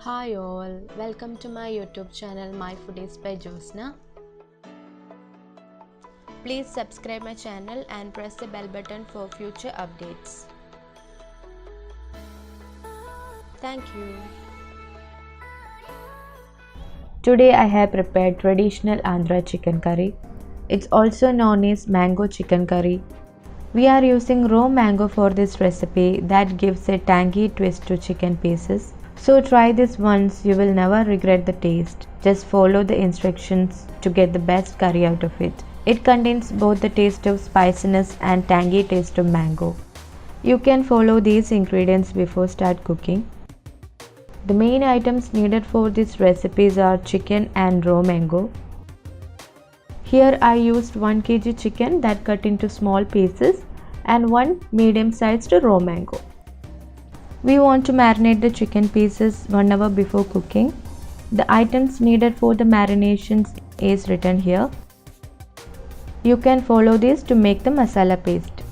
Hi all, welcome to my YouTube channel My Foodies by Josna. Please subscribe my channel and press the bell button for future updates. Thank you. Today I have prepared traditional Andhra chicken curry. It's also known as mango chicken curry. We are using raw mango for this recipe that gives a tangy twist to chicken pieces. So try this once, you will never regret the taste. Just follow the instructions to get the best curry out of it. It contains both the taste of spiciness and tangy taste of mango. You can follow these ingredients before start cooking. The main items needed for this recipes are chicken and raw mango. Here I used 1 kg chicken that cut into small pieces and 1 medium-sized raw mango. We want to marinate the chicken pieces 1 hour before cooking. The items needed for the marinations is written here. You can follow this to make the masala paste.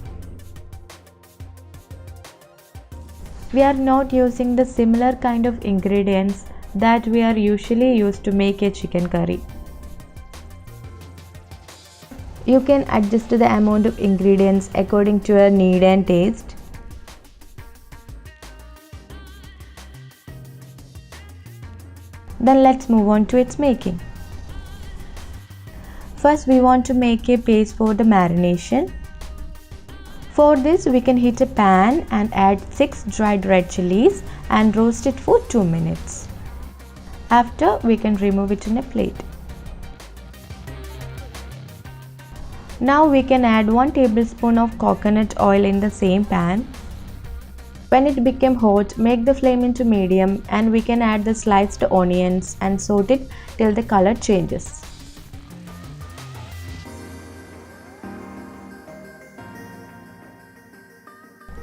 We are not using the similar kind of ingredients that we are usually used to make a chicken curry. You can adjust the amount of ingredients according to your need and taste. Then let's move on to its making. First we want to make a paste for the marination. For this we can heat a pan and add 6 dried red chillies and roast it for 2 minutes. After we can remove it in a plate. Now we can add 1 tablespoon of coconut oil in the same pan. When it became hot, make the flame into medium and we can add the sliced onions and saute it till the color changes.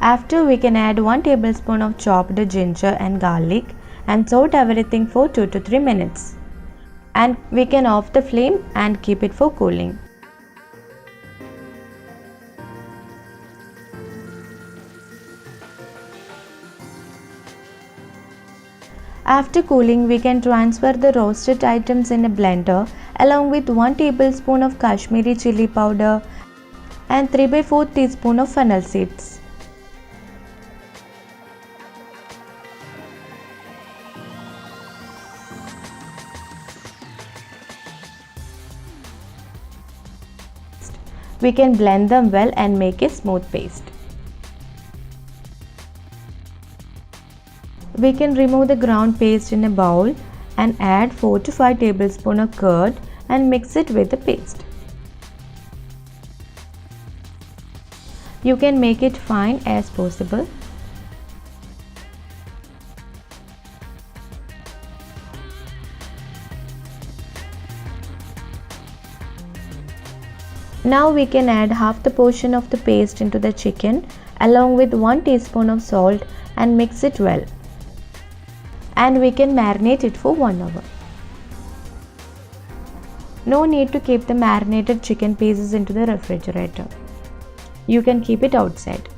After we can add 1 tablespoon of chopped ginger and garlic and saute everything for 2 to 3 minutes. And we can off the flame and keep it for cooling. After cooling, we can transfer the roasted items in a blender along with 1 tablespoon of Kashmiri chili powder and 3/4 teaspoon of fennel seeds. We can blend them well and make a smooth paste. We can remove the ground paste in a bowl and add 4 to 5 tablespoons of curd and mix it with the paste. You can make it fine as possible. Now we can add half the portion of the paste into the chicken along with 1 teaspoon of salt and mix it well. And we can marinate it for 1 hour. No need to keep the marinated chicken pieces into the refrigerator. You can keep it outside.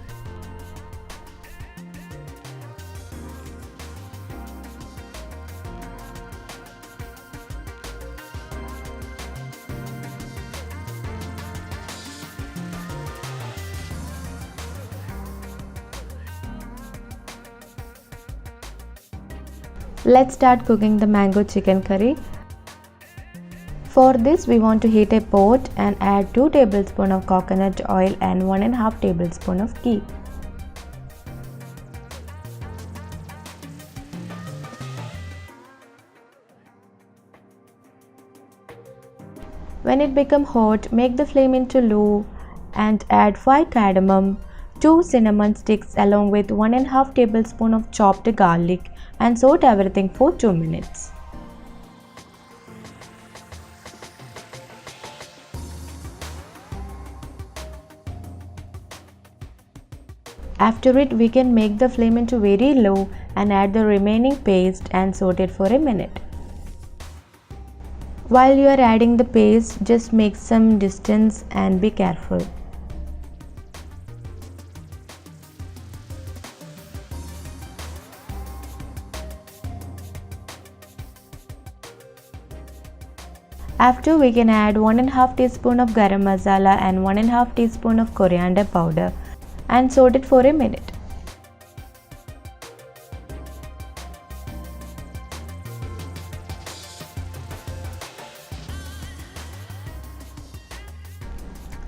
Let's start cooking the mango chicken curry. For this we want to heat a pot and add 2 tablespoons of coconut oil and 1.5 tablespoons of ghee. When it becomes hot, make the flame into low and add 5 cardamom, 2 cinnamon sticks along with 1.5 tablespoons of chopped garlic and saute everything for 2 minutes. After it, we can make the flame into very low and add the remaining paste and saute it for a minute. While you are adding the paste, just make some distance and be careful. After, we can add 1½ teaspoon of garam masala and 1½ teaspoon of coriander powder and saute it for a minute.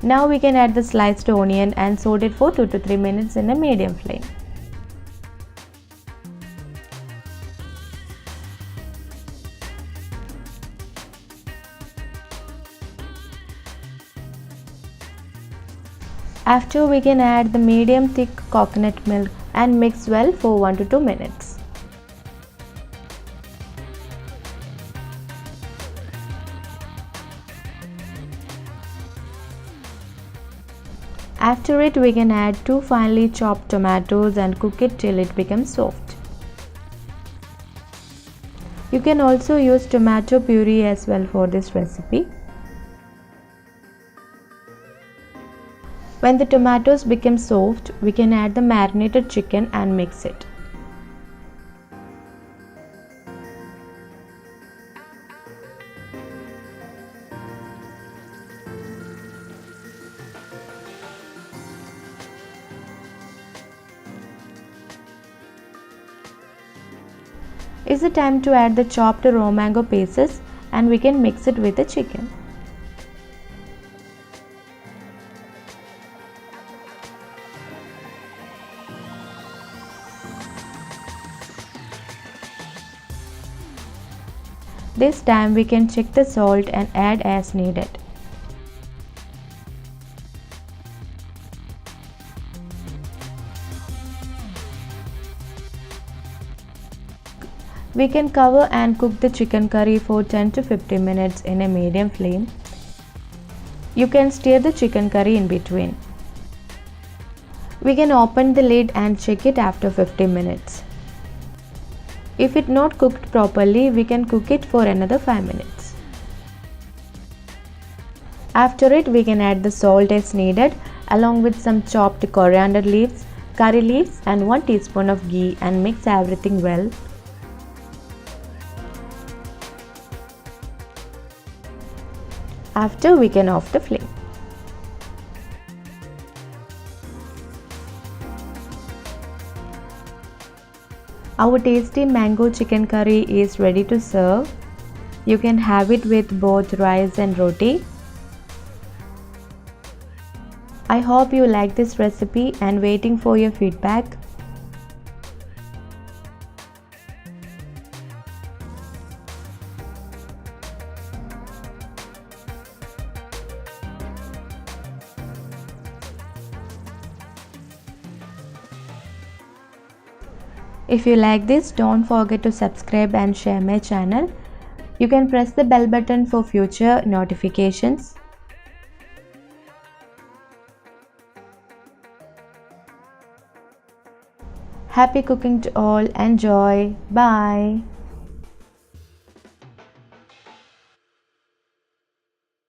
Now we can add the sliced onion and saute it for 2 to 3 minutes in a medium flame. After, we can add the medium thick coconut milk and mix well for 1 to 2 minutes. After it, we can add 2 finely chopped tomatoes and cook it till it becomes soft. You can also use tomato puree as well for this recipe. When the tomatoes become soft, we can add the marinated chicken and mix it. It's the time to add the chopped raw mango pieces and we can mix it with the chicken. This time we can check the salt and add as needed. We can cover and cook the chicken curry for 10 to 15 minutes in a medium flame. You can stir the chicken curry in between. We can open the lid and check it after 15 minutes. If it not cooked properly, we can cook it for another 5 minutes. After it, we can add the salt as needed along with some chopped coriander leaves, curry leaves and 1 teaspoon of ghee and mix everything well. After, we can off the flame. Our tasty mango chicken curry is ready to serve. You can have it with both rice and roti. I hope you like this recipe and waiting for your feedback. If you like this, don't forget to subscribe and share my channel. You can press the bell button for future notifications. Happy cooking to all. Enjoy. Bye.